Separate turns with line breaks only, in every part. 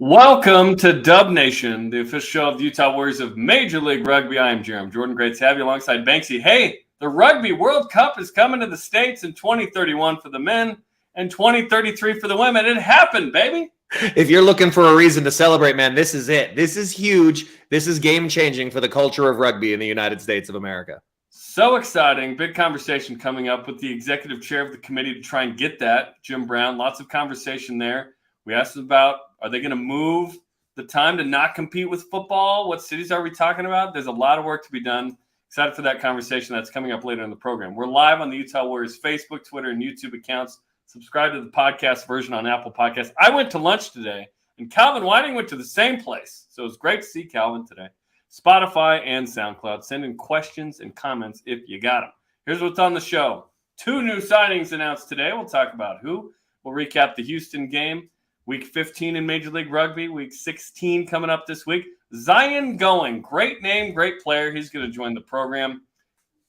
Welcome to Dub Nation, the official show of the Utah Warriors of Major League Rugby. I am Jarom Jordan. Great to have you alongside Banksy. Hey, the Rugby World Cup is coming to the States in 2031 for the men and 2033 for the women. It happened, baby.
If you're looking for a reason to celebrate, man, this is it. This is huge. This is game-changing for the culture of rugby in the United States of America.
So exciting. Big conversation coming up with the executive chair of the committee to try and get that, Jim Brown. Lots of conversation there. We asked about, are they going to move the time to not compete with football? What cities are we talking about? There's a lot of work to be done. Excited for that conversation that's coming up later in the program. We're live on the Utah Warriors Facebook, Twitter, and YouTube accounts. Subscribe to the podcast version on Apple Podcasts. I went to lunch today, and Calvin Whiting went to the same place. So it was great to see Calvin today. Spotify and SoundCloud. Send in questions and comments if you got them. Here's what's on the show. 2 new signings announced today. We'll talk about who. We'll recap the Houston game. Week 15 in Major League Rugby. Week 16 coming up this week. Zion Going. Great name, great player. He's going to join the program.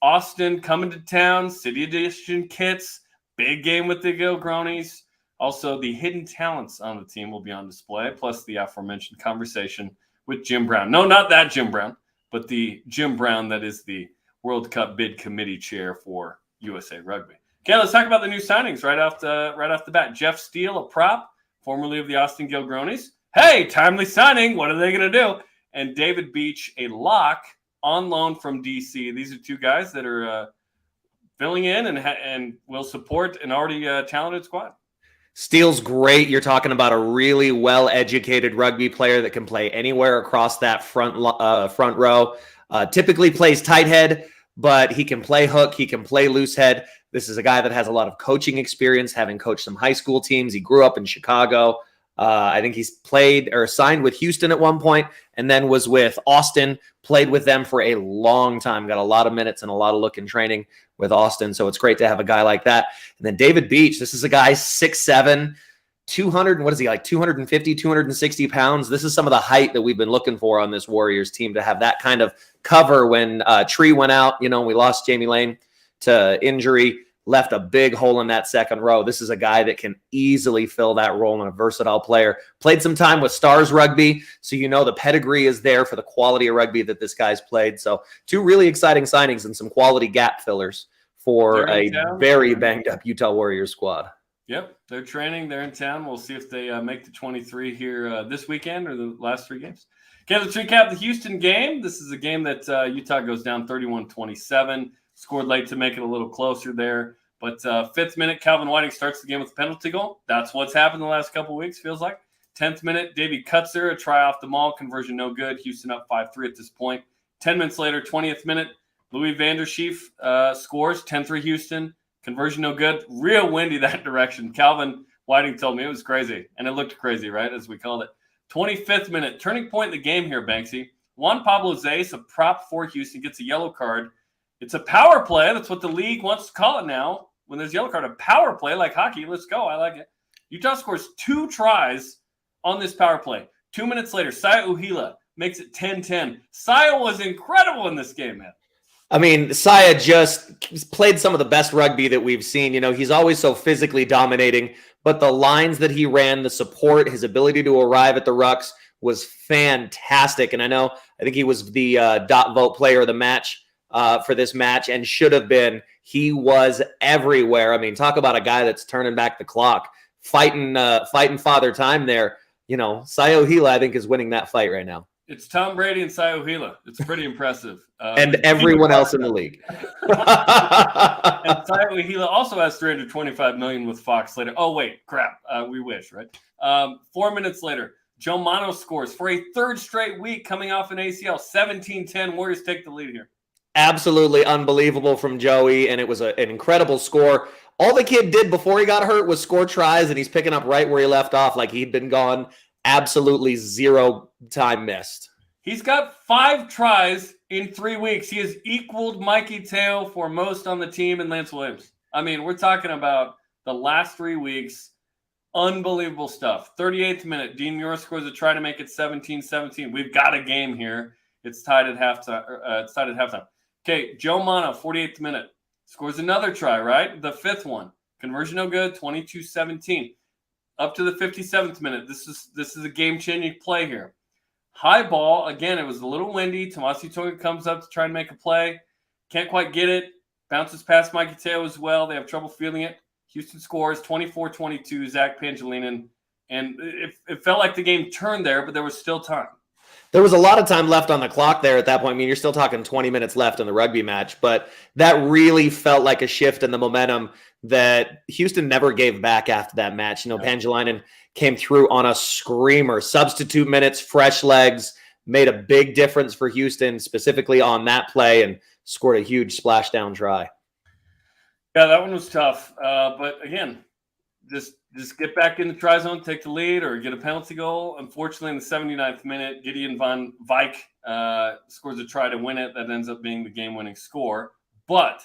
Austin coming to town. City Edition kits. Big game with the Gilgronis. Also, the hidden talents on the team will be on display, plus the aforementioned conversation with Jim Brown. No, not that Jim Brown, but the Jim Brown that is the World Cup bid committee chair for USA Rugby. Okay, let's talk about the new signings right off the bat. Jeff Steele, a prop, formerly of the Austin Gilgronis. Hey, timely signing. What are they going to do? And David Beach, a lock on loan from D.C. These are 2 guys that are filling in and will support an already talented squad.
Steele's great. You're talking about a really well-educated rugby player that can play anywhere across that front row. Typically plays tight head, but he can play hook. He can play loose head. This is a guy that has a lot of coaching experience, having coached some high school teams. He grew up in Chicago. I think he's played or signed with Houston at one point and then was with Austin, played with them for a long time, got a lot of minutes and a lot of look in training with Austin. So it's great to have a guy like that. And then David Beach, this is a guy 6'7", 200, what is he, like 250, 260 pounds? This is some of the height that we've been looking for on this Warriors team, to have that kind of cover when Tree went out. You know, we lost Jamie Lane to injury, left a big hole in that second row. This is a guy that can easily fill that role and a versatile player. Played some time with Stars Rugby, so you know the pedigree is there for the quality of rugby that this guy's played. So 2 really exciting signings and some quality gap fillers for a very banged-up Utah Warriors squad.
Yep, they're training. They're in town. We'll see if they make the 23 here this weekend or the last 3 games. Okay, let's recap the Houston game. This is a game that Utah goes down 31-27. Scored late to make it a little closer there. But 5th minute, Calvin Whiting starts the game with a penalty goal. That's what's happened the last couple of weeks, feels like. 10th minute, Davey Kutzer, a try off the maul, conversion no good. Houston up 5-3 at this point. 10 minutes later, 20th minute, Louis Vanderschief scores, 10-3 Houston. Conversion no good. Real windy that direction. Calvin Whiting told me it was crazy, and it looked crazy, right, as we called it. 25th minute, turning point in the game here, Banksy. Juan Pablo Zayas, a prop for Houston, gets a yellow card. It's a power play. That's what the league wants to call it now. When there's yellow card, a power play like hockey. Let's go. I like it. Utah scores 2 tries on this power play. 2 minutes later, Saya Uhila makes it 10-10. Saya was incredible in this game, man.
I mean, Saya just played some of the best rugby that we've seen. You know, he's always so physically dominating, but the lines that he ran, the support, his ability to arrive at the rucks was fantastic. And I think he was the dot vote player of the match for this match, and should have been. He was everywhere. I mean, talk about a guy that's turning back the clock, fighting father time there. You know, Saya Uhila, I think, is winning that fight right now.
It's Tom Brady and Saya Uhila. It's pretty impressive.
And everyone else in the league.
And Saya Uhila also has $325 million with Fox later. Oh, wait, crap. We wish, right? 4 minutes later, Joe Mano scores for a 3rd straight week coming off an ACL. 17-10. Warriors take the lead here.
Absolutely unbelievable from Joey, and it was an incredible score. All the kid did before he got hurt was score tries, and he's picking up right where he left off, like he'd been gone. Absolutely 0 time missed.
He's got 5 tries in 3 weeks. He has equaled Mikey Teo for most on the team and Lance Williams. I mean, we're talking about the last 3 weeks. Unbelievable stuff. 38th minute, Dean Muir scores a try to make it 17-17. We've got a game here. It's tied at halftime. Okay, Joe Mano, 48th minute, scores another try, right? The 5th one. Conversion no good, 22-17. up to the 57th minute. This is a game-changing play here. High ball. Again, it was a little windy. Tomasi Tonga comes up to try and make a play. Can't quite get it. Bounces past Mikey Teo as well. They have trouble fielding it. Houston scores 24-22, Zach Pangilinan. And it felt like the game turned there, but there was still time.
There was a lot of time left on the clock there at that point. I mean, you're still talking 20 minutes left in the rugby match, but that really felt like a shift in the momentum that Houston never gave back after that match. You know, Pangilinan came through on a screamer. Substitute minutes, fresh legs, made a big difference for Houston, specifically on that play, and scored a huge splashdown try.
Yeah, that one was tough. But again, just get back in the try zone, take the lead, or get a penalty goal. Unfortunately, in the 79th minute, Gideon Van Wyk scores a try to win it. That ends up being the game-winning score. But,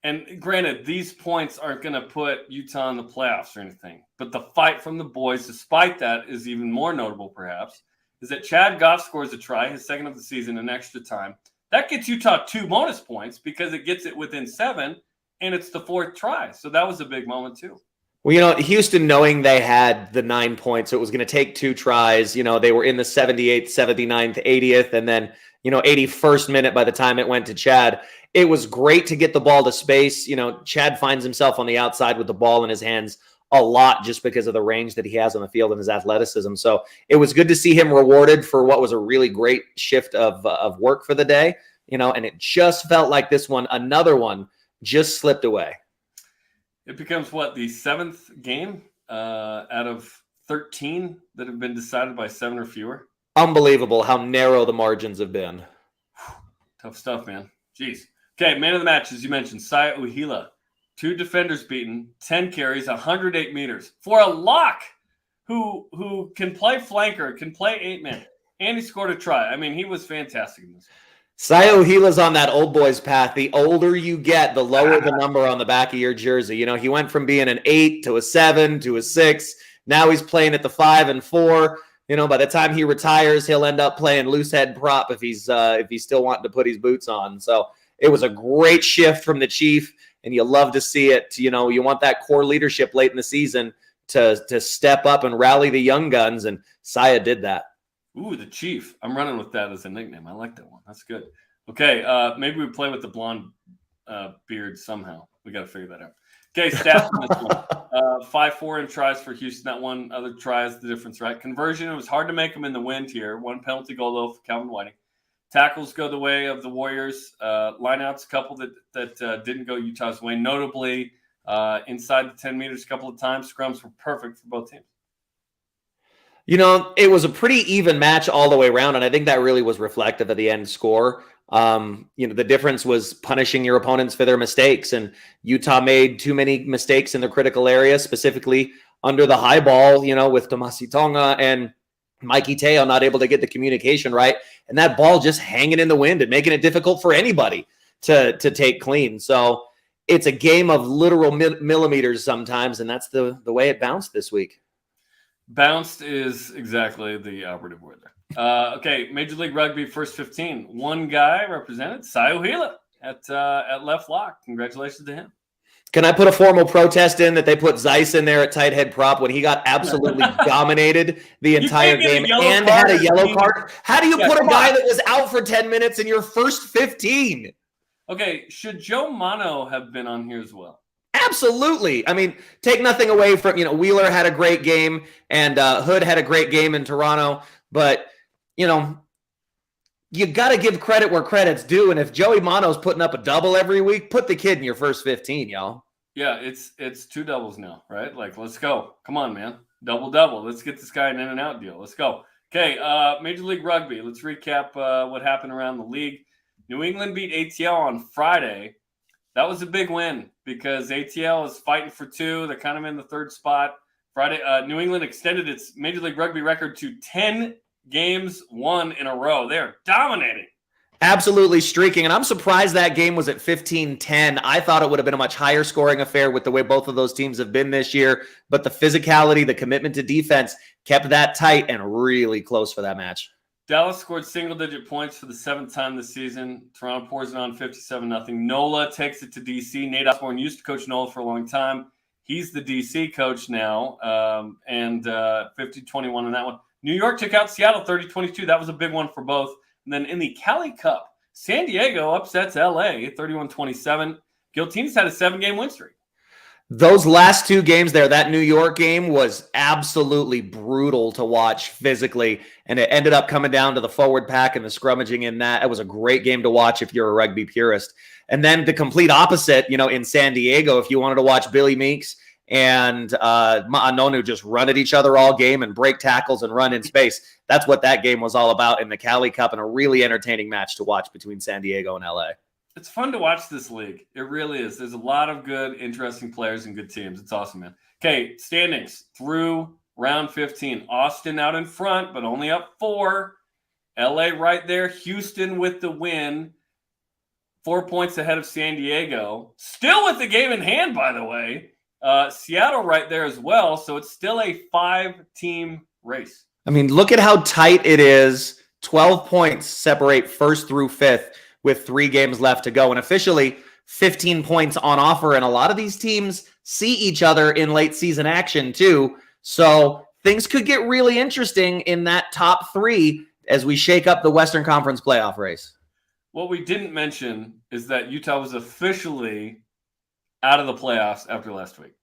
and granted, these points aren't going to put Utah in the playoffs or anything. But the fight from the boys, despite that, is even more notable, perhaps, is that Chad Goff scores a try, his second of the season, in extra time. That gets Utah 2 bonus points because it gets it within 7, and it's the 4th try. So that was a big moment, too.
Well, you know, Houston, knowing they had the 9 points, so it was going to take 2 tries. You know, they were in the 78th, 79th, 80th, and then, 81st minute by the time it went to Chad. It was great to get the ball to space. You know, Chad finds himself on the outside with the ball in his hands a lot just because of the range that he has on the field and his athleticism. So it was good to see him rewarded for what was a really great shift of work for the day, and it just felt like this one, another one, just slipped away.
It becomes the 7th game out of 13 that have been decided by 7 or fewer.
Unbelievable how narrow the margins have been.
Tough stuff, man. Jeez. Okay, man of the match, as you mentioned, Saya Uhila. 2 defenders beaten, 10 carries, 108 meters. For a lock who can play flanker, can play 8-man, and he scored a try. I mean, he was fantastic in this.
Sayo Hila's on that old boy's path. The older you get, the lower the number on the back of your jersey. He went from being an 8 to a 7 to a 6. Now he's playing at the 5 and 4. By the time he retires, he'll end up playing loose head prop if he's still wanting to put his boots on. So it was a great shift from the Chief, and you love to see it. You want that core leadership late in the season to step up and rally the young guns, and Saya did that.
Ooh, the Chief. I'm running with that as a nickname. I like that one. That's good. Okay, maybe we play with the blonde beard somehow. We got to figure that out. Okay, stats on this one. 5-4 in tries for Houston. That one other try is the difference, right? Conversion, it was hard to make them in the wind here. 1 penalty goal, though, for Calvin Whiting. Tackles go the way of the Warriors. Lineouts, a couple that didn't go Utah's way. Notably, inside the 10 meters a couple of times. Scrums were perfect for both teams.
It was a pretty even match all the way around, and I think that really was reflective of the end score. The difference was punishing your opponents for their mistakes, and Utah made too many mistakes in the critical area, specifically under the high ball, with Tomasi Tonga and Mikey Teo not able to get the communication right, and that ball just hanging in the wind and making it difficult for anybody to take clean. So it's a game of literal millimeters sometimes, and that's the way it bounced this week.
Bounced is exactly the operative word there. Okay, Major League Rugby first 15. One guy represented, Sayo Hila at left lock. Congratulations to him.
Can I put a formal protest in that they put Zeiss in there at tight head prop when he got absolutely dominated the entire game and had a yellow card? How do you put a guy that was out for 10 minutes in your first 15?
Okay, should Joe Mano have been on here as well?
Absolutely. I mean, take nothing away from, Wheeler had a great game and Hood had a great game in Toronto, but, you got to give credit where credit's due. And if Joey Mano's putting up a double every week, put the kid in your first 15, y'all.
Yeah, it's 2 doubles now, right? Like, let's go. Come on, man. Double. Let's get this guy an in and out deal. Let's go. Okay, Major League Rugby. Let's recap what happened around the league. New England beat ATL on Friday. That was a big win because ATL is fighting for 2. They're kind of in the 3rd spot. Friday, New England extended its Major League Rugby record to 10 games won in a row. They're dominating.
Absolutely streaking. And I'm surprised that game was at 15-10. I thought it would have been a much higher scoring affair with the way both of those teams have been this year. But the physicality, the commitment to defense kept that tight and really close for that match.
Dallas scored single-digit points for the 7th time this season. Toronto pours it on 57-0. NOLA takes it to D.C. Nate Osborne used to coach NOLA for a long time. He's the DC coach now, and 50-21 on that one. New York took out Seattle 30-22. That was a big one for both. And then in the Cali Cup, San Diego upsets LA 31-27. Giltini's had a 7-game win streak.
Those last 2 games there, that New York game was absolutely brutal to watch physically, and it ended up coming down to the forward pack and the scrummaging in that. It was a great game to watch if you're a rugby purist. And then the complete opposite, in San Diego, if you wanted to watch Billy Meeks and Ma'anonu just run at each other all game and break tackles and run in space. That's what that game was all about in the Cali Cup, and a really entertaining match to watch between San Diego and LA.
It's fun to watch this league. It really is. There's a lot of good, interesting players and good teams. It's awesome, man. Okay, standings through round 15. Austin out in front, but only up 4. LA right there. Houston with the win. 4 points ahead of San Diego. Still with the game in hand, by the way. Seattle right there as well. So it's still a 5-team race.
I mean, look at how tight it is. 12 points separate first through 5th. With 3 games left to go. And officially, 15 points on offer. And a lot of these teams see each other in late season action, too. So things could get really interesting in that top 3 as we shake up the Western Conference playoff race.
What we didn't mention is that Utah was officially out of the playoffs after last week.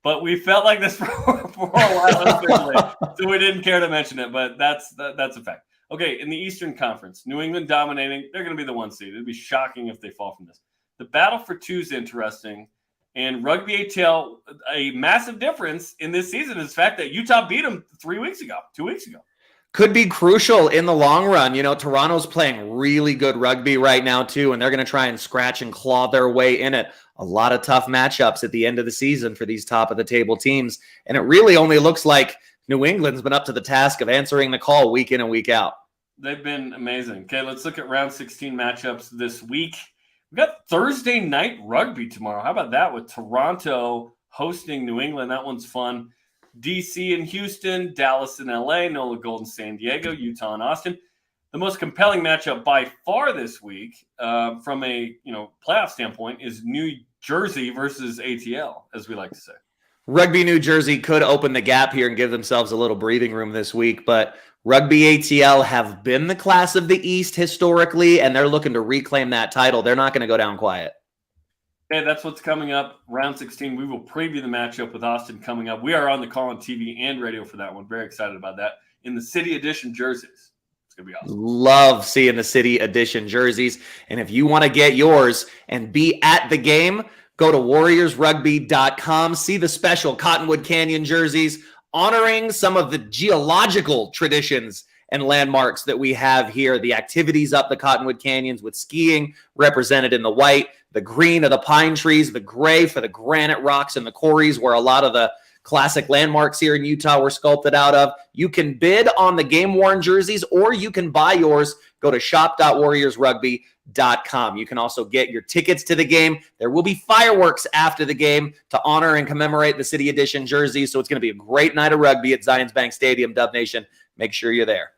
But we felt like this for a while officially, so we didn't care to mention it. But that's a fact. Okay, in the Eastern Conference, New England dominating. They're going to be the 1 seed. It'd be shocking if they fall from this. The battle for 2 is interesting. And Rugby ATL, a massive difference in this season is the fact that Utah beat them 2 weeks ago.
Could be crucial in the long run. Toronto's playing really good rugby right now, too, and they're going to try and scratch and claw their way in it. A lot of tough matchups at the end of the season for these top-of-the-table teams. And it really only looks like New England's been up to the task of answering the call week in and week out.
They've been amazing. Okay, let's look at round 16 matchups this week. We've got Thursday night rugby tomorrow. How about that with Toronto hosting New England? That one's fun. DC and Houston, Dallas and LA, NOLA Gold and San Diego, Utah and Austin. The most compelling matchup by far this week from a playoff standpoint is New Jersey versus ATL, as we like to say.
Rugby New Jersey could open the gap here and give themselves a little breathing room this week, but Rugby ATL have been the class of the East historically, and they're looking to reclaim that title. They're not going to go down quiet.
Okay, that's what's coming up. Round 16, we will preview the matchup with Austin coming up. We are on the call on TV and radio for that one. Very excited about that. In the City Edition jerseys. It's going to be awesome.
Love seeing the City Edition jerseys. And if you want to get yours and be at the game, go to warriorsrugby.com. See the special Cottonwood Canyon jerseys honoring some of the geological traditions and landmarks that we have here. The activities up the Cottonwood Canyons with skiing represented in the white, the green of the pine trees, the gray for the granite rocks and the quarries where a lot of the classic landmarks here in Utah were sculpted out of. You can bid on the game-worn jerseys or you can buy yours. Go to shop.warriorsrugby.com. You can also get your tickets to the game. There will be fireworks after the game to honor and commemorate the City Edition jerseys. So it's going to be a great night of rugby at Zions Bank Stadium, Dub Nation. Make sure you're there.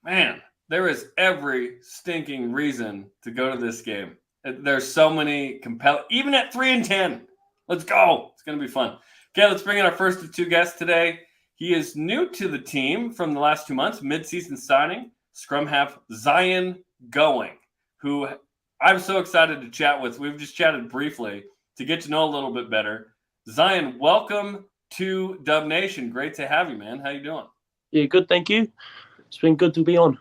Man, there is every stinking reason to go to this game. There's so many compelling, even at 3-10. Let's go. It's going to be fun. Okay, let's bring in our first of 2 guests today. He is new to the team from the last 2 months, mid-season signing, scrum half Zion Going, who I'm so excited to chat with. We've just chatted briefly to get to know a little bit better. Zion, welcome to Dub Nation. Great to have you, man. How you doing?
Yeah, good, thank you. It's been good to be on.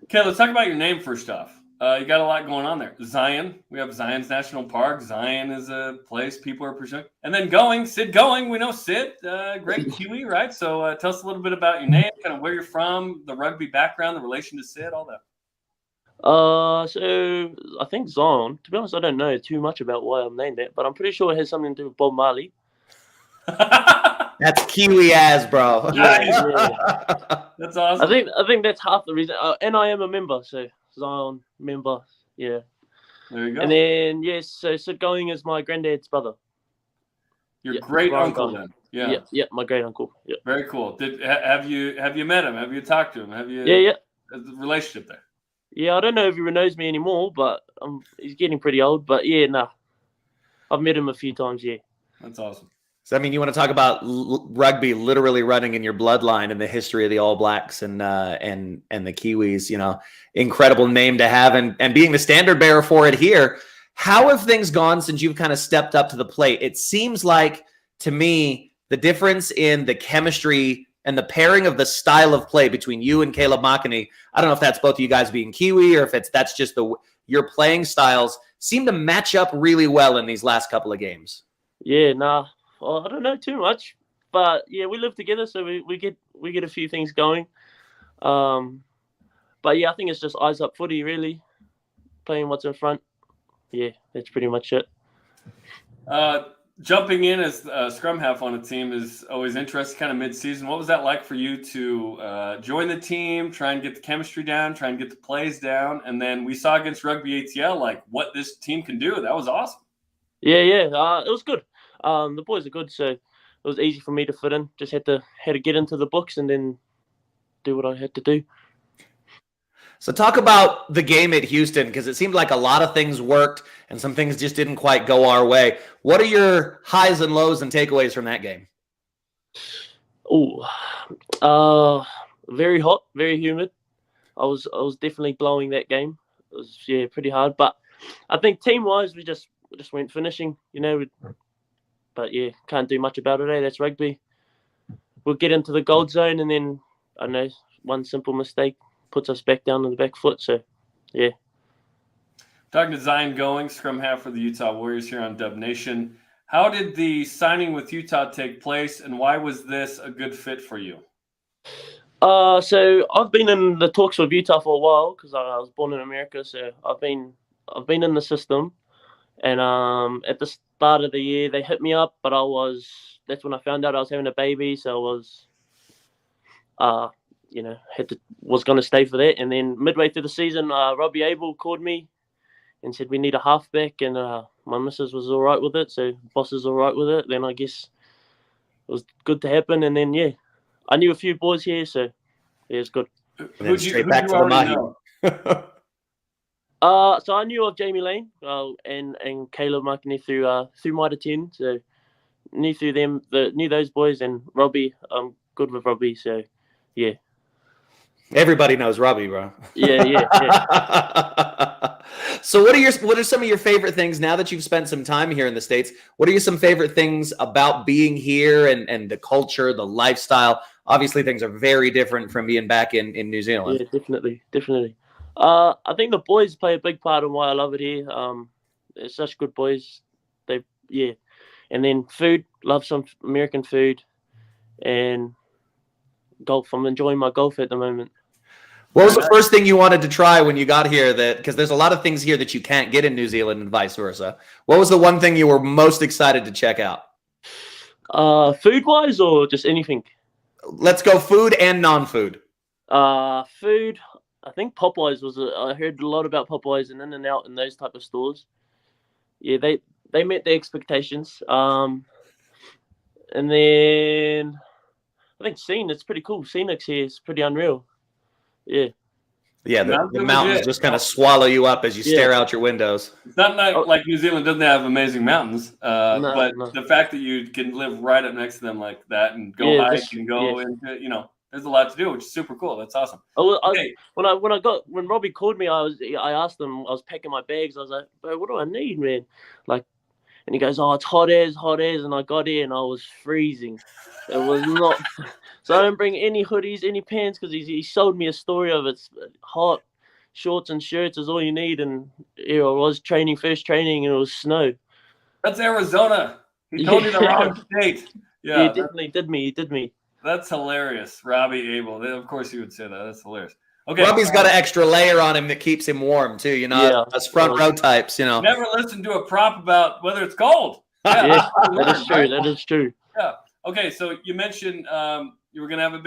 Okay, let's talk about your name first off. You got a lot going on there. Zion, we have Zion's National Park. Zion is a place people are pursuing. And then Going, Sid Going. We know Sid, great Kiwi, right? So tell us a little bit about your name, kind of where you're from, the rugby background, the relation to Sid, all that.
So I think Zion, to be honest, I don't know too much about why I'm named it, but I'm pretty sure it has something to do with Bob Marley.
That's Kiwi as, bro.
Yeah. That's awesome.
I think that's half the reason. And I am a member, so Zion member, yeah.
There you go.
And then yes, so Going is my granddad's brother.
Your great uncle, then.
Yeah, my great uncle. Yeah.
Very cool. Have you met him? Have you talked to him? Have you?
Yeah.
The relationship there.
Yeah, I don't know if he knows me anymore, but he's getting pretty old. But yeah, nah, I've met him a few times. Yeah.
That's awesome.
So, I mean, you want to talk about rugby literally running in your bloodline in the history of the All Blacks and the Kiwis, incredible name to have and being the standard bearer for it here. How have things gone since you've kind of stepped up to the plate? It seems like, to me, the difference in the chemistry and the pairing of the style of play between you and Caleb Makini, I don't know if that's both of you guys being Kiwi or if that's just your playing styles seem to match up really well in these last couple of games.
Yeah, nah. Well, I don't know too much, but yeah, we live together, so we get a few things going. But yeah, I think it's just eyes up footy, really, playing what's in front. Yeah, that's pretty much it.
Jumping in as scrum half on a team is always interesting, kind of mid-season. What was that like for you to join the team, try and get the chemistry down, try and get the plays down? And then we saw against Rugby ATL, like, what this team can do. That was awesome.
Yeah, it was good. The boys are good, so it was easy for me to fit in. Just had to get into the books and then do what I had to do.
So talk about the game at Houston, because it seemed like a lot of things worked and some things just didn't quite go our way. What are your highs and lows and takeaways from that game?
Very hot, very humid. I was definitely blowing that game. It was pretty hard, but I think team-wise we just weren't finishing, But yeah, can't do much about it. That's rugby. We'll get into the gold zone, and then I don't know, one simple mistake puts us back down on the back foot. So, yeah.
Talking to Zion Going, scrum half for the Utah Warriors here on Dub Nation. How did the signing with Utah take place, and why was this a good fit for you?
So I've been in the talks with Utah for a while because I was born in America. So I've been in the system, and at the start of the year they hit me up, but that's when I found out I was having a baby. So I was, was going to stay for that. And then midway through the season, Robbie Abel called me and said we need a halfback, and my missus was all right with it, so boss is all right with it. Then I guess it was good to happen, and then I knew a few boys here, so it's good.
Who'd you already know?
So I knew of Jamie Lane and Caleb Makini through Mitre 10, so knew through them, knew those boys, and Robbie. I'm good with Robbie, so yeah.
Everybody knows Robbie, bro.
Yeah.
So what are some of your favorite things now that you've spent some time here in the States? What are some favorite things about being here and the culture, the lifestyle? Obviously, things are very different from being back in New Zealand.
Yeah, definitely. I think the boys play a big part in why I love it here. They're such good boys. And then food. Love some American food, and golf. I'm enjoying my golf at the moment.
What was the first thing you wanted to try when you got here? Because there's a lot of things here that you can't get in New Zealand and vice versa. What was the one thing you were most excited to check out?
Food-wise or just anything?
Let's go food and non-food.
Food. I think Popeyes I heard a lot about Popeyes and In-N-Out and those type of stores. Yeah, they met their expectations. And then I think it's pretty cool. Scenics here is pretty unreal. Yeah.
Yeah, the mountains just kind of swallow you up as you stare out your windows.
It's not like New Zealand doesn't have amazing mountains, but the fact that you can live right up next to them like that and go hike and go into, there's a lot to do, which is super cool. That's awesome.
When Robbie called me, I asked him, I was packing my bags. I was like, bro, what do I need, man? And he goes, oh, it's hot as. And I got here and I was freezing. It was not. So I don't bring any hoodies, any pants, because he sold me a story of it's hot. Shorts and shirts is all you need. And I was first training, and it was snow.
That's Arizona. He told you the wrong state. Yeah,
he definitely did me. He did me.
That's hilarious. Robbie Abel. Of course you would say that. That's hilarious. Okay.
Robbie's got an extra layer on him that keeps him warm too. Us front row types.
Never listen to a prop about whether it's cold.
Yeah, that is true.
Yeah. Okay. So you mentioned you were gonna have a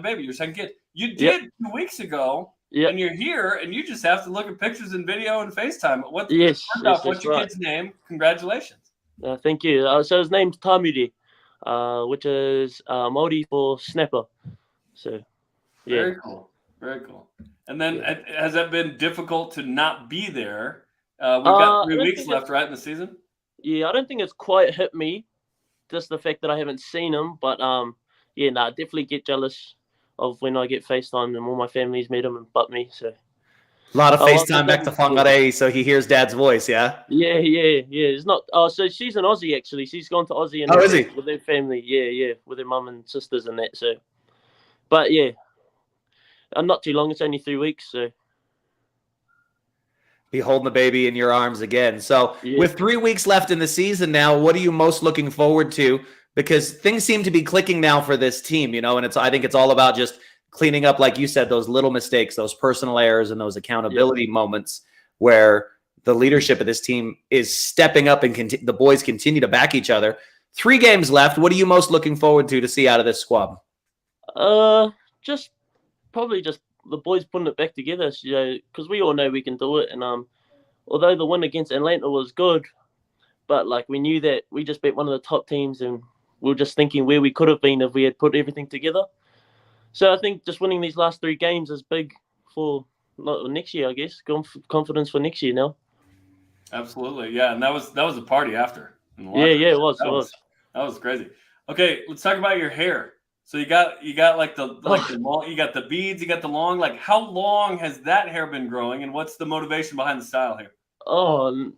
baby, your second kid. You did 2 weeks ago. Yeah. And you're here, and you just have to look at pictures and video and FaceTime. What's your kid's name? Congratulations.
Thank you. So his name's Tamiri, which is Māori for snapper. So, yeah.
Very cool. And then has that been difficult to not be there? We've got 3 weeks left, right, in the season?
Yeah, I don't think it's quite hit me. just the fact that I haven't seen him. But yeah, definitely get jealous of when I get FaceTime and all my family's met him but me. So
A lot of
oh,
FaceTime back to Whangarei, so he hears Dad's voice, yeah?
yeah. It's not. Oh, so she's an Aussie actually. She's gone to Aussie and
Oh, is he?
with their family. Yeah, with their mum and sisters and that. So, but yeah, not too long. It's only 3 weeks. So
Be holding the baby in your arms again. So
yeah.
with 3 weeks left in the season now, what are you most looking forward to? Because things seem to be clicking now for this team, and I think it's all about just cleaning up, like you said, those little mistakes, those personal errors, and those accountability moments where the leadership of this team is stepping up and the boys continue to back each other. 3 games left. What are you most looking forward to see out of this squad?
Just probably just the boys putting it back together, because we all know we can do it. And although the win against Atlanta was good, but like we knew that we just beat one of the top teams, and we were just thinking where we could have been if we had put everything together. So I think just winning these last 3 games is big for next year, I guess. Confidence for next year now.
Absolutely, yeah, and that was a party after.
Yeah, it was.
That was crazy. Okay, let's talk about your hair. So you got like the long, you got the beads, you got the long. Like, how long has that hair been growing, and what's the motivation behind the style here?
Oh,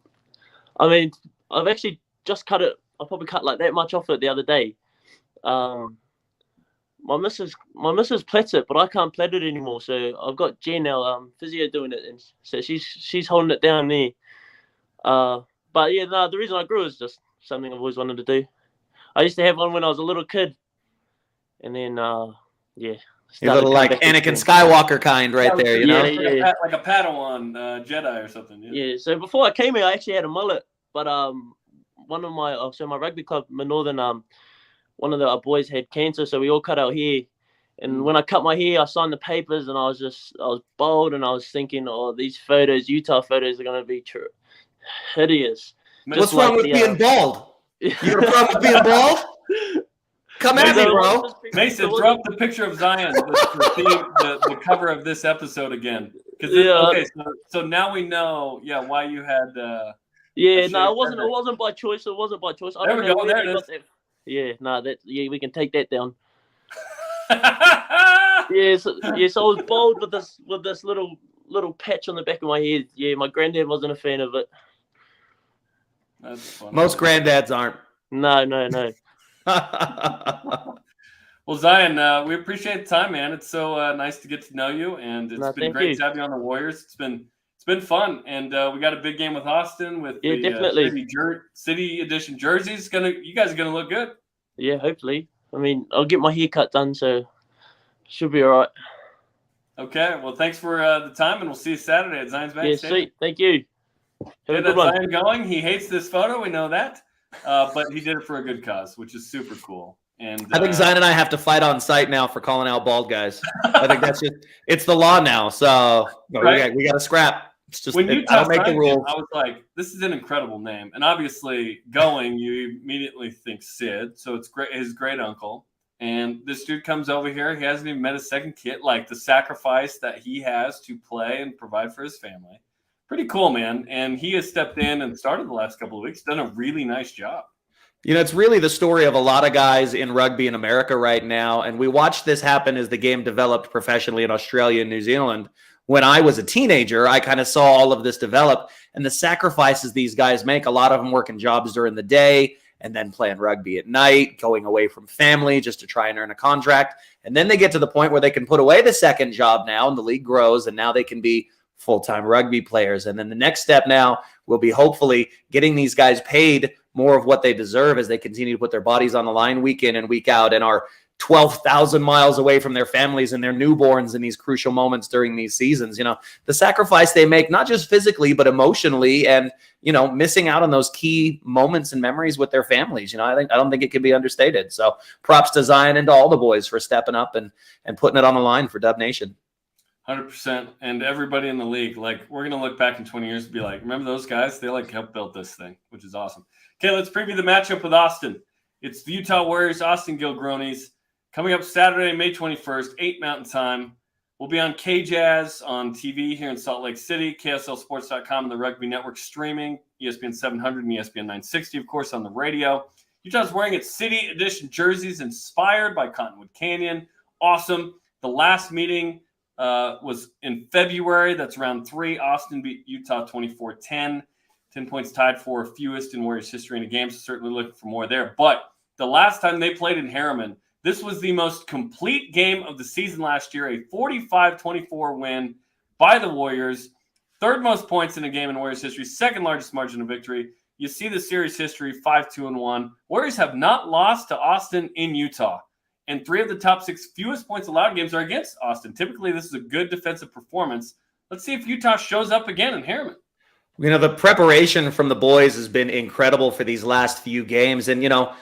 I mean, I've actually just cut it. I probably cut like that much off it the other day. My missus plaits it, but I can't plait it anymore. So I've got Jen, our physio, doing it, and so she's holding it down there. But yeah, the reason I grew is just something I've always wanted to do. I used to have one when I was a little kid, and then yeah.
You're a little like Anakin Skywalker kind right there, you know?
Yeah.
Like a Padawan Jedi or something.
Yeah, so before I came here, I actually had a mullet, but one of my my rugby club, Northern, one of the boys had cancer, so we all cut our hair. And when I cut my hair, I signed the papers, and I was bold, and I was thinking, oh, these photos, Utah photos, are going to be hideous.
What's wrong with being bald? You got a problem with being bald? Come at me, bro.
Mason, drop the picture of Zion, the cover of this episode again. Okay, so now we know, why you had.
It wasn't by choice. It wasn't by choice.
There we go. There it is.
We can take that down. So I was bold with this little patch on the back of my head. Yeah, my granddad wasn't a fan of it.
That's funny.
Most granddads aren't.
No.
Well, Zion, we appreciate the time, man. It's so nice to get to know you, and it's been great to have you on the Warriors. It's been fun, and we got a big game with Austin with the
definitely.
City Edition jerseys. You guys are gonna look good.
Yeah, hopefully. I mean, I'll get my haircut done, so should be all right.
Okay. Well, thanks for the time, and we'll see you Saturday at Zion's Bank Stadium.
Sweet. Thank you.
Have a good one. Zion going. He hates this photo. We know that, but he did it for a good cause, which is super cool. And
I think Zion and I have to fight on site now for calling out bald guys. I think it's the law now. So
right?
we got to scrap. It's just
when you
make the rules.
I was like, this is an incredible name, and obviously going, you immediately think Sid. So it's great, his great uncle, and this dude comes over here. He hasn't even met a second kid. Like, the sacrifice that he has to play and provide for his family, pretty cool, man. And he has stepped in and started the last couple of weeks, done a really nice job.
It's really the story of a lot of guys in rugby in America right now. And we watched this happen as the game developed professionally in Australia and New Zealand. When I was a teenager, I kind of saw all of this develop and the sacrifices these guys make. A lot of them working jobs during the day and then playing rugby at night, going away from family just to try and earn a contract. And then they get to the point where they can put away the second job now, and the league grows, and now they can be full-time rugby players. And then the next step now will be hopefully getting these guys paid more of what they deserve as they continue to put their bodies on the line week in and week out and are 12,000 miles away from their families and their newborns in these crucial moments during these seasons. The sacrifice they make, not just physically, but emotionally, and, missing out on those key moments and memories with their families. I don't think it can be understated. So props to Zion and to all the boys for stepping up and putting it on the line for Dub Nation.
100%. And everybody in the league, like, we're going to look back in 20 years and be like, remember those guys? They helped build this thing, which is awesome. Okay, let's preview the matchup with Austin. It's the Utah Warriors, Austin Gilgronis, coming up Saturday, May 21st, 8 Mountain Time. We'll be on KJazz on TV here in Salt Lake City, KSLSports.com, and the Rugby Network streaming, ESPN 700 and ESPN 960, of course, on the radio. Utah's wearing its City Edition jerseys inspired by Cottonwood Canyon. Awesome. The last meeting was in February. That's round 3. Austin beat Utah 24-10. 10 points tied for fewest in Warriors history in a game. So certainly looking for more there. But the last time they played in Harriman, this was the most complete game of the season last year. A 45-24 win by the Warriors. Third most points in a game in Warriors history. Second largest margin of victory. You see the series history, 5-2-1. Warriors have not lost to Austin in Utah. And 3 of the top 6 fewest points allowed games are against Austin. Typically, this is a good defensive performance. Let's see if Utah shows up again in Harriman.
You know, the preparation from the boys has been incredible for these last few games. And, you know,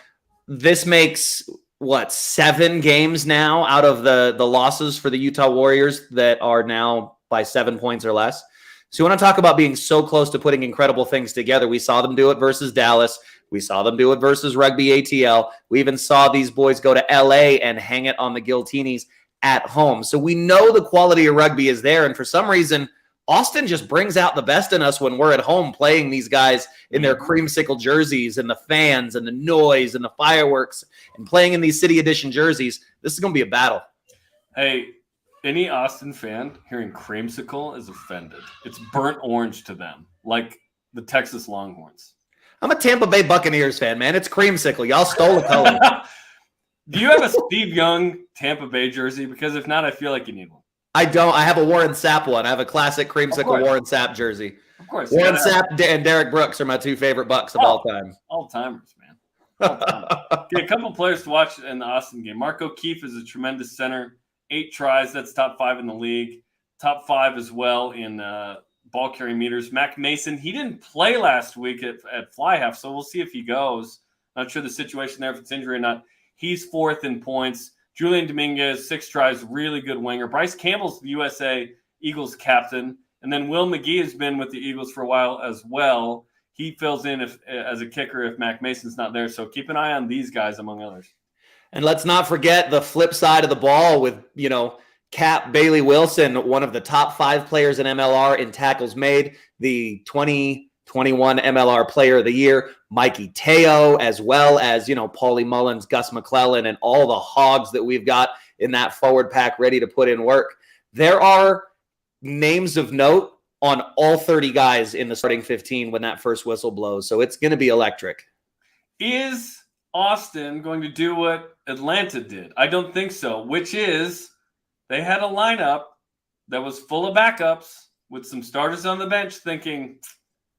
this makes, 7 games now out of the losses for the Utah Warriors that are now by 7 points or less. So you want to talk about being so close to putting incredible things together. We saw them do it versus Dallas. We saw them do it versus Rugby ATL. We even saw these boys go to LA and hang it on the Giltinis at home. So we know the quality of rugby is there. And for some reason, Austin just brings out the best in us when we're at home playing these guys in their creamsicle jerseys and the fans and the noise and the fireworks and playing in these City Edition jerseys. This is going to be a battle.
Hey, any Austin fan hearing creamsicle is offended. It's burnt orange to them, like the Texas Longhorns.
I'm a Tampa Bay Buccaneers fan, man. It's creamsicle. Y'all stole the color.
Do you have a Steve Young Tampa Bay jersey? Because if not, I feel like you need one.
I don't. I have a Warren Sapp one. I have a classic creamsicle Warren Sapp jersey.
Of course.
Warren Sapp and Derek Brooks are my 2 favorite Bucks of all time.
All-timers, man. Okay, a couple players to watch in the Austin game. Mark O'Keefe is a tremendous center. 8 tries. That's top 5 in the league. Top 5 as well in ball carrying meters. Mac Mason, he didn't play last week at fly half, so we'll see if he goes. Not sure the situation there, if it's injury or not. He's 4th in points. Julian Dominguez, 6 tries, really good winger. Bryce Campbell's the USA Eagles captain. And then Will McGee has been with the Eagles for a while as well. He fills in as a kicker if Mac Mason's not there. So keep an eye on these guys, among others.
And let's not forget the flip side of the ball with, Cap Bailey Wilson, one of the top 5 players in MLR in tackles made, the 2021 MLR Player of the Year, Mikey Teo, as well as, Paulie Mullins, Gus McClellan, and all the hogs that we've got in that forward pack ready to put in work. There are names of note on all 30 guys in the starting 15 when that first whistle blows. So it's going to be electric.
Is Austin going to do what Atlanta did? I don't think so, which is they had a lineup that was full of backups with some starters on the bench thinking,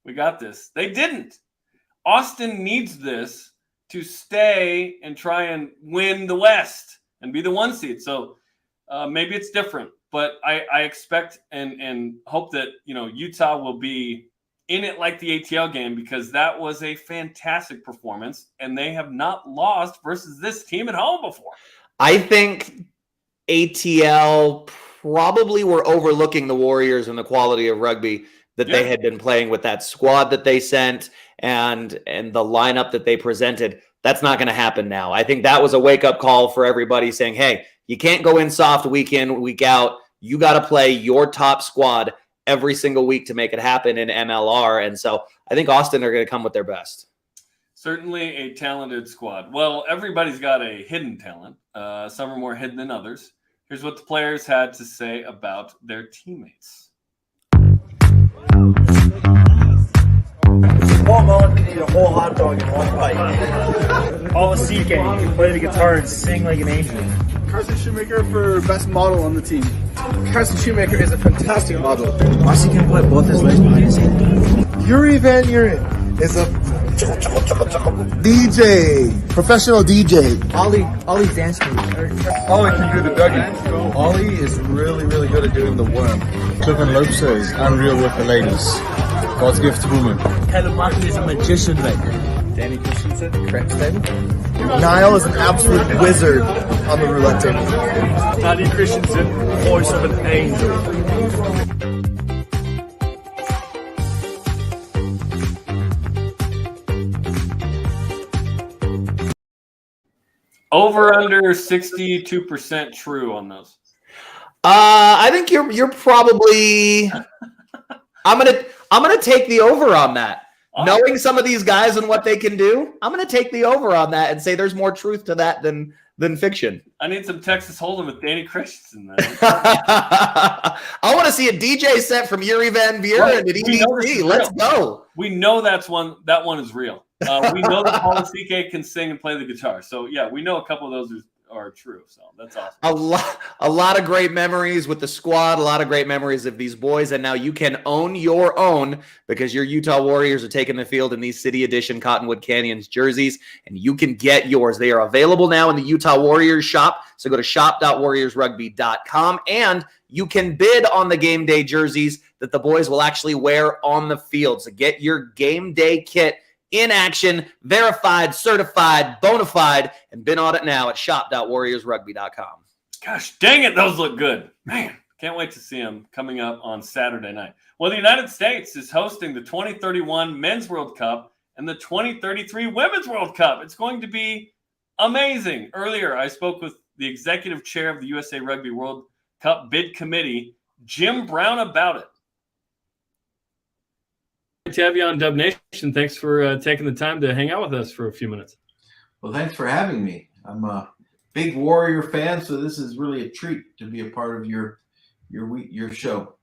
we got this. They didn't. Austin needs this to stay and try and win the West and be the 1 seed. So maybe it's different, but I expect and hope that, Utah will be in it like the ATL game, because that was a fantastic performance and they have not lost versus this team at home before.
I think ATL probably were overlooking the Warriors and the quality of rugby that they had been playing with that squad that they sent and the lineup that they presented. That's not going to happen now. I think that was a wake-up call for everybody saying, hey, you can't go in soft week in, week out. You got to play your top squad every single week to make it happen in MLR. And so I think Austin are going to come with their best.
Certainly a talented squad. Well, everybody's got a hidden talent. Some are more hidden than others. Here's what the players had to say about their teammates.
One man can eat a whole hot dog in one bite. All the CK, you can play the guitar and sing like an angel.
Carson Shoemaker for best model on the team. Carson Shoemaker is a fantastic model.
Austin can play both his legs.
Yuri Van Uren is a DJ, professional DJ.
Ollie's dance moves.
Ollie can do the Dougie. Ollie is really, really good at doing the worm. Clifton Lopez, unreal with the ladies. God's gift to woman.
Helen Martin is a magician right there. Danny Christensen, correct table.
Niall is an absolute wizard on the roulette table.
Danny Christensen, voice of an angel.
Over under 62% true on those.
I think you're probably I'm gonna take the over on that. Knowing some of these guys and what they can do, I'm going to take the over on that and say there's more truth to that than fiction.
I need some Texas Hold'em with Danny Christensen. Then.
I want to see a DJ set from Yuri Van Buren at EDC. Let's go.
We know that one is real. We know that Paul CK can sing and play the guitar. So yeah, we know a couple of those are true. So that's awesome.
A lot of great memories with the squad, a lot of great memories of these boys, and now you can own your own because your Utah Warriors are taking the field in these City Edition Cottonwood Canyons jerseys, and you can get yours. They are available now in the Utah Warriors shop, so go to shop.warriorsrugby.com, and you can bid on the game day jerseys that the boys will actually wear on the field. So get your game day kit in action, verified, certified, bona fide, and bid on it now at shop.warriorsrugby.com.
Gosh, dang it, those look good. Man, can't wait to see them coming up on Saturday night. Well, the United States is hosting the 2031 Men's World Cup and the 2033 Women's World Cup. It's going to be amazing. Earlier, I spoke with the executive chair of the USA Rugby World Cup bid committee, Jim Brown, about it.
To have you on Dub Nation. Thanks for taking the time to hang out with us for a few minutes.
Well, thanks for having me. I'm a big Warrior fan, so this is really a treat to be a part of your show.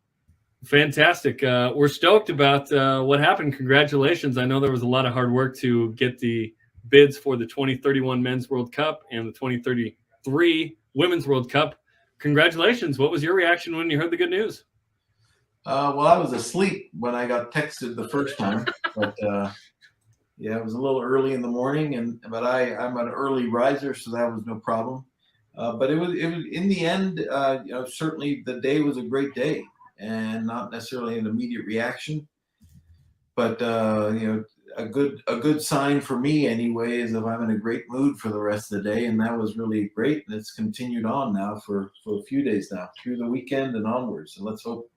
Fantastic. We're stoked about what happened. Congratulations. I know there was a lot of hard work to get the bids for the 2031 Men's World Cup and the 2033 Women's World Cup. Congratulations. What was your reaction when you heard the good news?
Well, I was asleep when I got texted the first time, but yeah, it was a little early in the morning, but I'm an early riser, so that was no problem. But it was in the end, certainly the day was a great day, and not necessarily an immediate reaction, but a good sign for me anyway is if I'm in a great mood for the rest of the day, and that was really great, and it's continued on now for a few days now through the weekend and onwards, and let's hope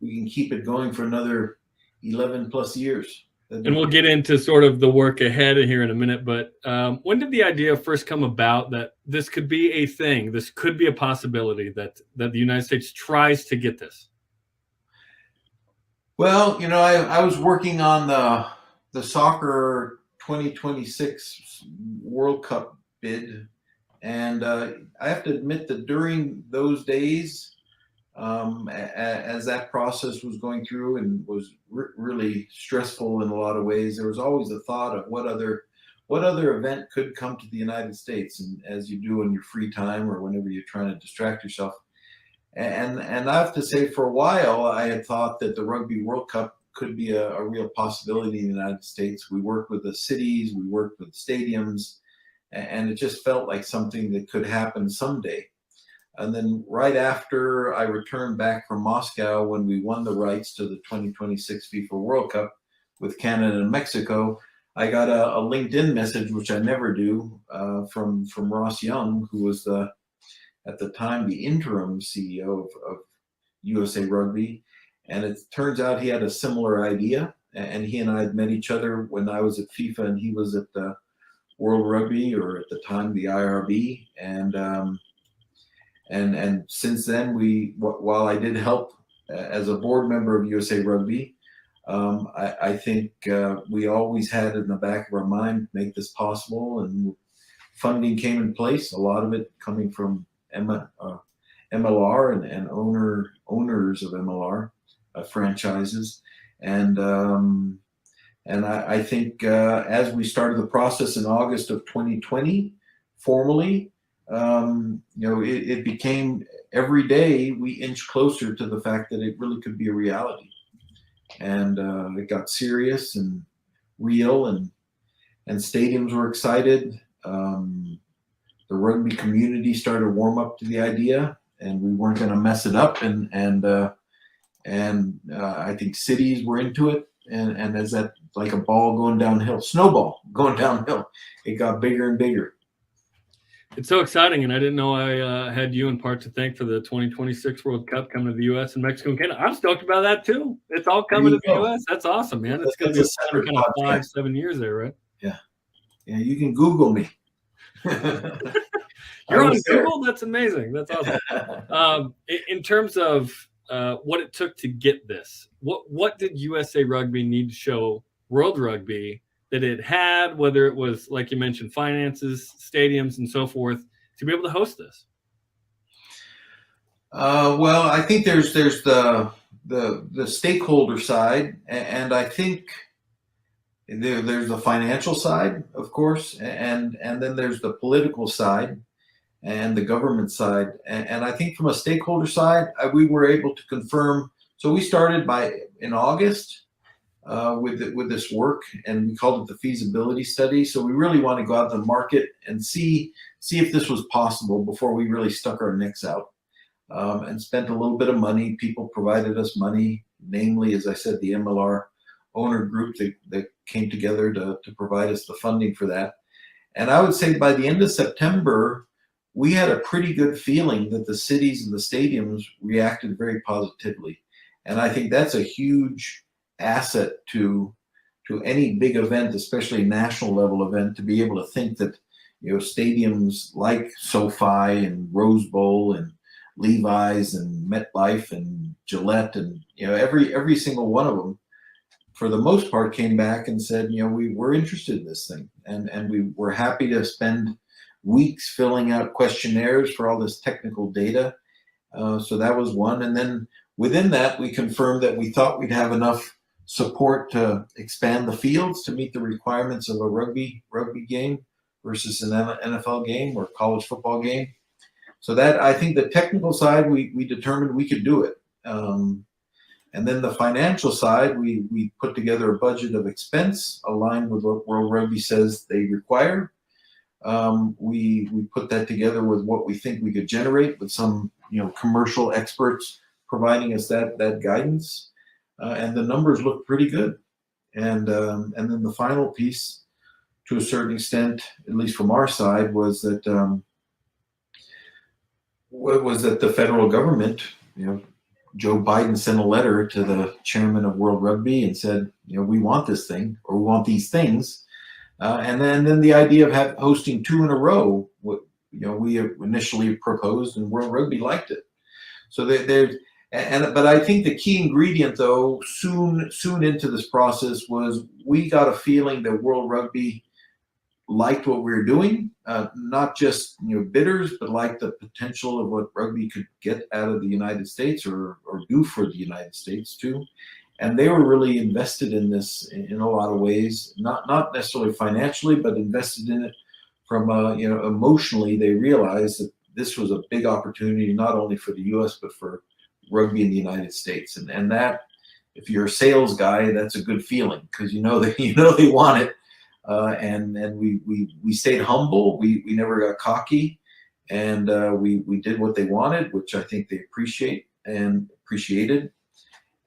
we can keep it going for another 11 plus years.
And we'll get into sort of the work ahead here in a minute, but when did the idea first come about that this could be a thing, this could be a possibility that the United States tries to get this?
Well, I was working on the soccer 2026 World Cup bid, and I have to admit that during those days, as that process was going through and was really stressful in a lot of ways, there was always a thought of what other event could come to the United States, and as you do in your free time or whenever you're trying to distract yourself. And I have to say, for a while, I had thought that the Rugby World Cup could be a real possibility in the United States. We worked with the cities, we worked with stadiums, and it just felt like something that could happen someday. And then right after I returned back from Moscow, when we won the rights to the 2026 FIFA World Cup with Canada and Mexico, I got a LinkedIn message, which I never do, from Ross Young, who was at the time the interim CEO of USA Rugby. And it turns out he had a similar idea, and he and I had met each other when I was at FIFA and he was at the World Rugby, or at the time the IRB, and since then, while I did help as a board member of USA Rugby, I think we always had in the back of our mind make this possible, and funding came in place. A lot of it coming from MLR and owners of MLR franchises, and I think as we started the process in August of 2020, formally. It became every day we inch closer to the fact that it really could be a reality, and it got serious and real, and stadiums were excited. The rugby community started to warm up to the idea, and we weren't going to mess it up, and I think cities were into it, and as that, like a ball going downhill, snowball going downhill, it got bigger and bigger.
It's so exciting, and I didn't know I had you in part to thank for the 2026 World Cup coming to the U.S. and Mexico and Canada. I'm stoked about that too. It's all coming to the U.S. That's awesome, man. It's going to be kind of 5-7 years there, right?
Yeah. You can Google me.
You're on Google? That's amazing. That's awesome. In terms of what it took to get this, what did USA Rugby need to show World Rugby that it had, whether it was, like you mentioned, finances, stadiums, and so forth, to be able to host this?
Well, I think there's the stakeholder side, and I think there's the financial side, of course, and then there's the political side and the government side. And I think from a stakeholder side, we were able to confirm. So we started in August with this work, and we called it the feasibility study. So we really want to go out to the market and see if this was possible before we really stuck our necks out, and spent a little bit of money. People provided us money, namely, as I said, the MLR owner group that came together to provide us the funding for that. And I would say by the end of September, we had a pretty good feeling that the cities and the stadiums reacted very positively. And I think that's a huge asset to any big event, especially national level event, to be able to think that, stadiums like SoFi and Rose Bowl and Levi's and MetLife and Gillette and, every single one of them, for the most part, came back and said, we're interested in this thing. And we were happy to spend weeks filling out questionnaires for all this technical data. So that was one. And then within that, we confirmed that we thought we'd have enough support to expand the fields to meet the requirements of a rugby game versus an NFL game or college football game. So that, I think the technical side, we determined we could do it. And then the financial side, we put together a budget of expense aligned with what World Rugby says they require. We put that together with what we think we could generate with some, commercial experts providing us that guidance. And the numbers look pretty good. And then the final piece, to a certain extent, at least from our side, was that the federal government, Joe Biden sent a letter to the chairman of World Rugby and said, we want this thing, or we want these things. And then the idea of hosting 2 in a row, we initially proposed, and World Rugby liked it. So but I think the key ingredient, though, soon into this process was we got a feeling that World Rugby liked what we were doing, not just bidders, but liked the potential of what rugby could get out of the United States or do for the United States too. And they were really invested in this in a lot of ways, not necessarily financially, but invested in it from emotionally. They realized that this was a big opportunity not only for the U.S. but for rugby in the United States, and that, if you're a sales guy, that's a good feeling because they want it. And we stayed humble. We never got cocky, and we did what they wanted, which I think they appreciated.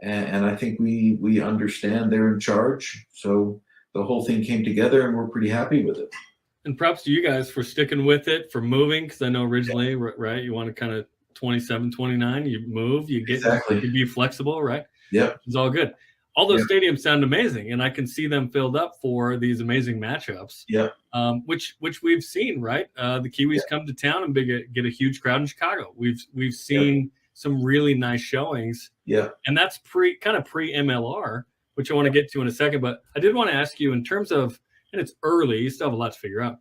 And I think we understand they're in charge. So the whole thing came together, and we're pretty happy with it.
And props to you guys for sticking with it, for moving, because I know originally, right, you want to kind of 27, 29, you move, you get
Exactly.
You be flexible, right?
Yep.
It's all good. All those stadiums sound amazing, and I can see them filled up for these amazing matchups.
Yeah.
Which we've seen, right? The Kiwis come to town and get a huge crowd in Chicago. We've seen some really nice showings. Yeah. And that's pre MLR, which I want to get to in a second. But I did want to ask you, in terms of, and it's early, you still have a lot to figure out.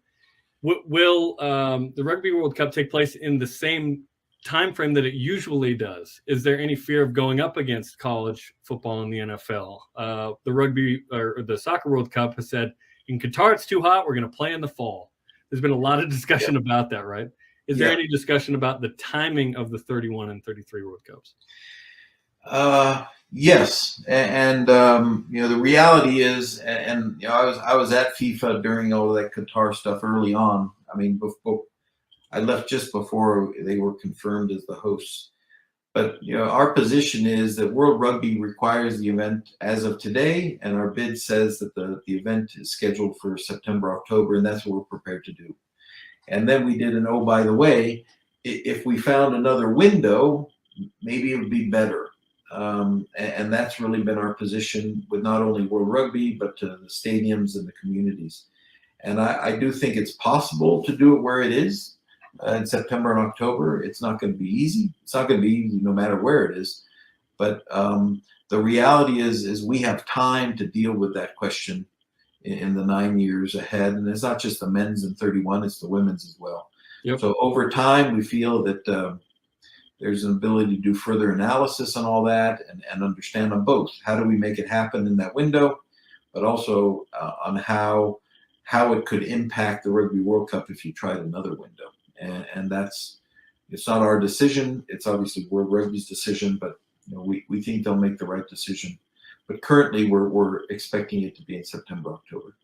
Will the Rugby World Cup take place in the same time frame that it usually does? Is there any fear of going up against college football in the NFL? The Rugby or the Soccer World Cup has said, in Qatar it's too hot, we're going to play in the fall. There's been a lot of discussion about that, right? Is there any discussion about the timing of the 31 and 33 World Cups?
Yes, and the reality is, and I was at FIFA during all of that Qatar stuff early on. I mean, I left just before they were confirmed as the hosts. But our position is that World Rugby requires the event as of today, and our bid says that the event is scheduled for September, October, and that's what we're prepared to do. And then we did an, oh, by the way, if we found another window, maybe it would be better. And that's really been our position with not only World Rugby, but to the stadiums and the communities. And I do think it's possible to do it where it is in September and October. It's not going to be easy. It's not going to be easy no matter where it is. But the reality is we have time to deal with that question in the 9 years ahead. And it's not just the men's in 31, it's the women's as well.
Yep.
So over time, we feel that there's an ability to do further analysis on all that and understand on both. How do we make it happen in that window, but also on how it could impact the Rugby World Cup if you tried another window. And it's not our decision. It's obviously World Rugby's decision, but we think they'll make the right decision. But currently, we're expecting it to be in September, October.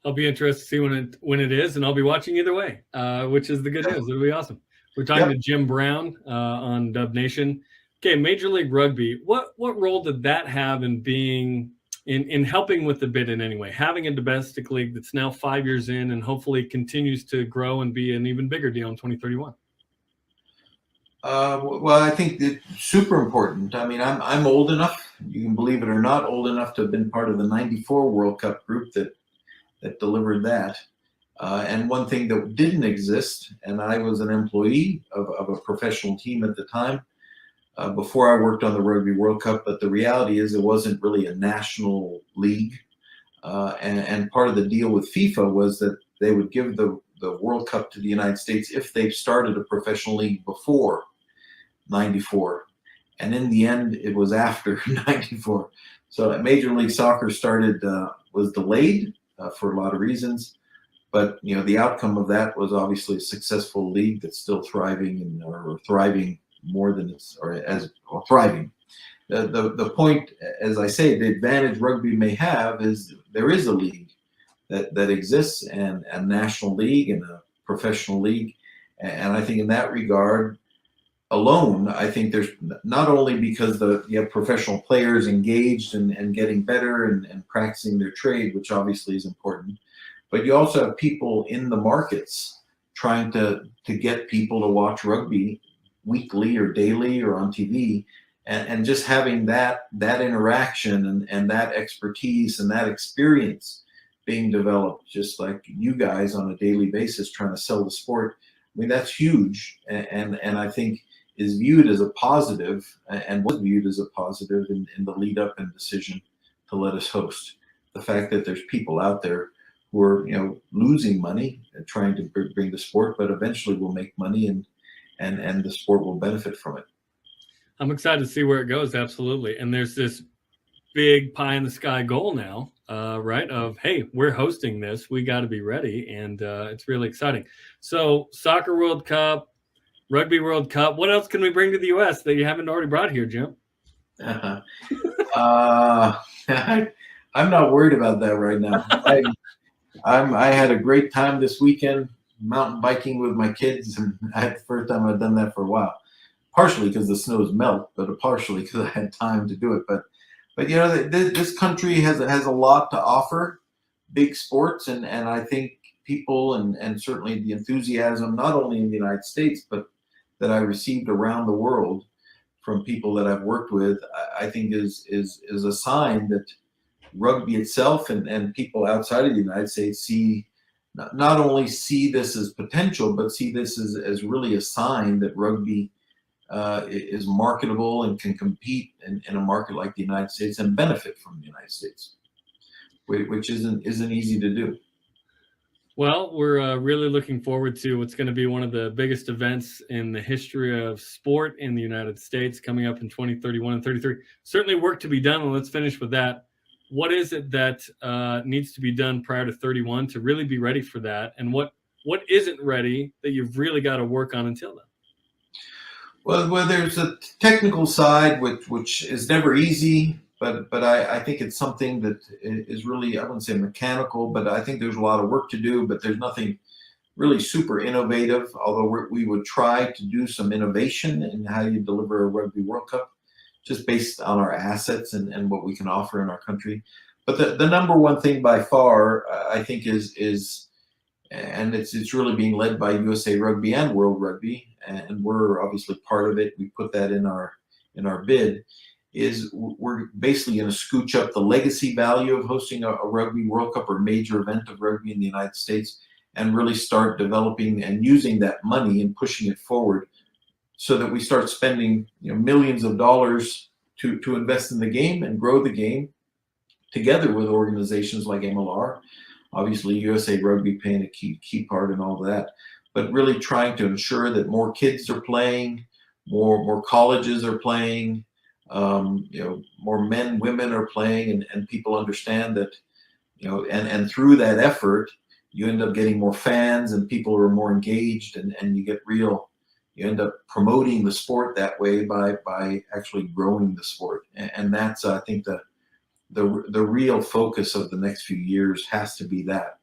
I'll be interested to see when it is, and I'll be watching either way, which is the good news. It'll be awesome. We're talking to Jim Brown on Dub Nation. Okay, Major League Rugby. What role did that have in being in helping with the bid in any way? Having a domestic league that's now 5 years in and hopefully continues to grow and be an even bigger deal in 2031.
Well, I think it's super important. I mean, I'm old enough, you can believe it or not, old enough to have been part of the '94 World Cup group that delivered that. And one thing that didn't exist, and I was an employee of a professional team at the time before I worked on the Rugby World Cup, but the reality is it wasn't really a national league. And part of the deal with FIFA was that they would give the World Cup to the United States if they've started a professional league before '94. And in the end, it was after '94. So Major League Soccer was delayed for a lot of reasons. But the outcome of that was obviously a successful league that's still thriving or thriving more than thriving. The point, as I say, the advantage rugby may have is there is a league that exists, and a national league and a professional league. And I think in that regard alone, I think there's not only because you have professional players engaged and getting better and practicing their trade, which obviously is important, but you also have people in the markets trying to get people to watch rugby weekly or daily or on TV, and just having that interaction and that expertise and that experience being developed, just like you guys on a daily basis trying to sell the sport. I mean, that's huge, and I think is viewed as a positive, and was viewed as a positive in the lead up and decision to let us host. The fact that there's people out there who are losing money and trying to bring the sport, but eventually will make money and the sport will benefit from it.
I'm excited to see where it goes. Absolutely. And there's this big pie in the sky goal now, right? Of, hey, we're hosting this. We got to be ready. And it's really exciting. So Soccer World Cup, Rugby World Cup. What else can we bring to the U.S. that you haven't already brought here, Jim?
I'm not worried about that right now. I had a great time this weekend mountain biking with my kids, and the first time I've done that for a while. Partially because the snows melt, but partially because I had time to do it. But this country has a lot to offer, big sports, and I think people and certainly the enthusiasm, not only in the United States, but that I received around the world from people that I've worked with, I think is a sign that rugby itself and people outside of the United States not only see this as potential, but see this as really a sign that rugby is marketable and can compete in a market like the United States and benefit from the United States, which isn't easy to do.
Well, we're really looking forward to what's going to be one of the biggest events in the history of sport in the United States coming up in 2031 and 33. Certainly work to be done, and let's finish with that. What is it that needs to be done prior to 31 to really be ready for that? And what isn't ready that you've really got to work on until then?
Well, there's a technical side which is never easy, but I think it's something that is really, I wouldn't say mechanical, but I think there's a lot of work to do, but there's nothing really super innovative, although we would try to do some innovation in how you deliver a Rugby World Cup, just based on our assets and what we can offer in our country. But the number one thing by far, I think is and it's really being led by USA Rugby and World Rugby, and we're obviously part of it. We put that in our bid, is we're basically going to scooch up the legacy value of hosting a Rugby World Cup or major event of rugby in the United States, and really start developing and using that money and pushing it forward so that we start spending millions of dollars to invest in the game and grow the game together with organizations like MLR. Obviously, USA Rugby playing a key part in all of that, but really trying to ensure that more kids are playing, more colleges are playing, more men, women are playing, and people understand that, and through that effort, you end up getting more fans and people are more engaged, and you end up promoting the sport that way by actually growing the sport. And that's, I think, the real focus of the next few years has to be that.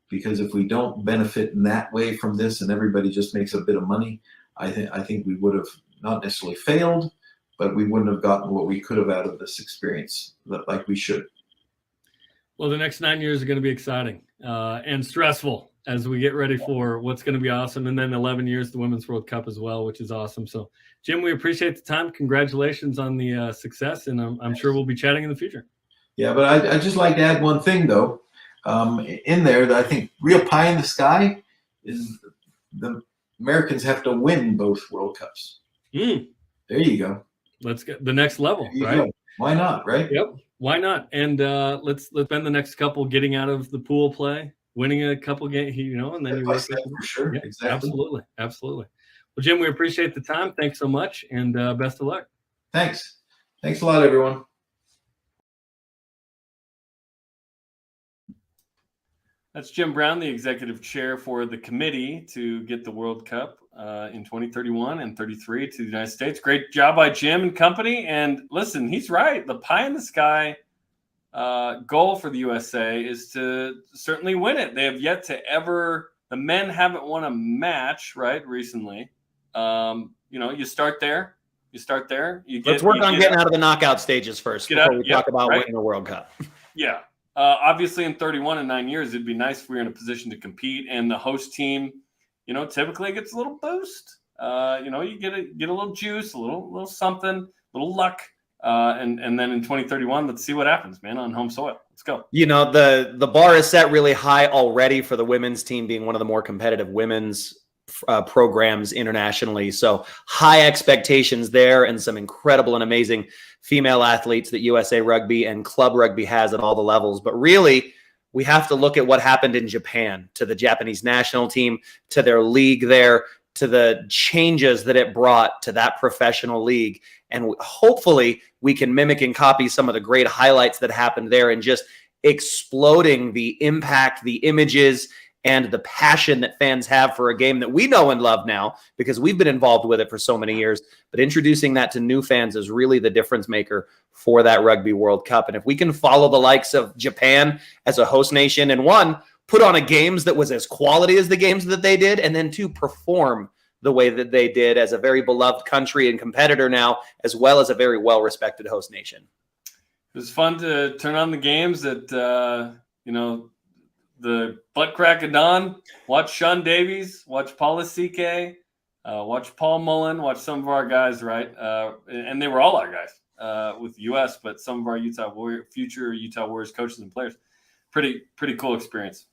Because if we don't benefit in that way from this and everybody just makes a bit of money, I think we would have not necessarily failed, but we wouldn't have gotten what we could have out of this experience like we should.
Well, the next 9 years are going to be exciting and stressful as we get ready for what's going to be awesome. And then 11 years, the Women's World Cup as well, which is awesome. So, Jim, we appreciate the time. Congratulations on the success, and I'm sure we'll be chatting in the future.
Yeah, but I'd just like to add one thing, though, in there that I think real pie in the sky is the Americans have to win both World Cups. There you go.
Let's get the next level, right?
Go. Why not, right?
Yep. Why not? And let's spend the next couple getting out of the pool play, winning a couple games, and then you work
for sure.
Yeah,
exactly.
Absolutely. Well, Jim, we appreciate the time. Thanks so much, and best of luck.
Thanks a lot, everyone.
That's Jim Brown, the executive chair for the committee to get the World Cup in 2031 and 33 to the United States. Great job by Jim and company. And listen, he's right. The pie in the sky goal for the USA is to certainly win it. They have yet to ever – the men haven't won a match, right, recently. You start there.
Let's work on getting out of the knockout stages first before we talk about winning the World Cup.
Yeah. Obviously, in 31 and 9 years, it'd be nice if we were in a position to compete. And the host team, typically gets a little boost. You get a little juice, a little something, a little luck. And then in 2031, let's see what happens, man, on home soil. Let's go.
The bar is set really high already for the women's team being one of the more competitive women's programs internationally. So high expectations there, and some incredible and amazing female athletes that USA Rugby and club rugby has at all the levels. But really, we have to look at what happened in Japan, to the Japanese national team, to their league there, to the changes that it brought to that professional league. And hopefully we can mimic and copy some of the great highlights that happened there, and just exploding the impact, the images, and the passion that fans have for a game that we know and love now because we've been involved with it for so many years. But introducing that to new fans is really the difference maker for that Rugby World Cup. And if we can follow the likes of Japan as a host nation, and one, put on a games that was as quality as the games that they did, and then two, perform the way that they did as a very beloved country and competitor now, as well as a very well-respected host nation.
It was fun to turn on the games at, the butt crack of dawn, watch Sean Davies, watch Paula Sike, watch Paul Mullen, watch some of our guys, right? And they were all our guys with the U.S., but some of our future Utah Warriors coaches and players. Pretty cool experience.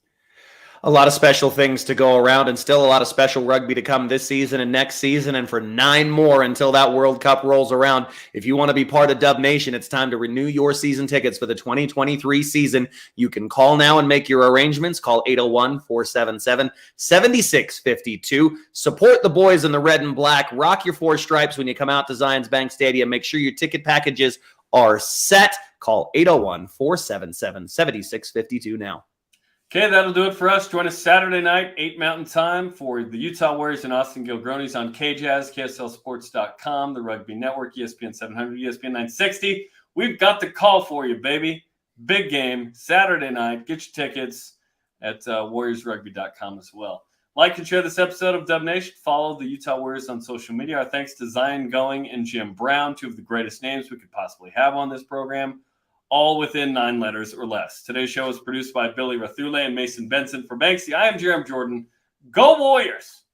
A lot of special things to go around, and still a lot of special rugby to come this season and next season, and for 9 more until that World Cup rolls around. If you want to be part of Dub Nation, it's time to renew your season tickets for the 2023 season. You can call now and make your arrangements. Call 801-477-7652. Support the boys in the red and black. Rock your 4 stripes when you come out to Zions Bank Stadium. Make sure your ticket packages are set. Call 801-477-7652 now.
Okay, that'll do it for us. Join us Saturday night, 8 Mountain Time, for the Utah Warriors and Austin Gilgronis on KJazz, KSLSports.com, the Rugby Network, ESPN 700, ESPN 960. We've got the call for you, baby. Big game, Saturday night. Get your tickets at warriorsrugby.com as well. Like and share this episode of Dub Nation. Follow the Utah Warriors on social media. Our thanks to Zion Going and Jim Brown, 2 of the greatest names we could possibly have on this program, all within 9 letters or less. Today's show is produced by Billy Rathule and Mason Benson. For Banksy, I am Jarom Jordan. Go Warriors!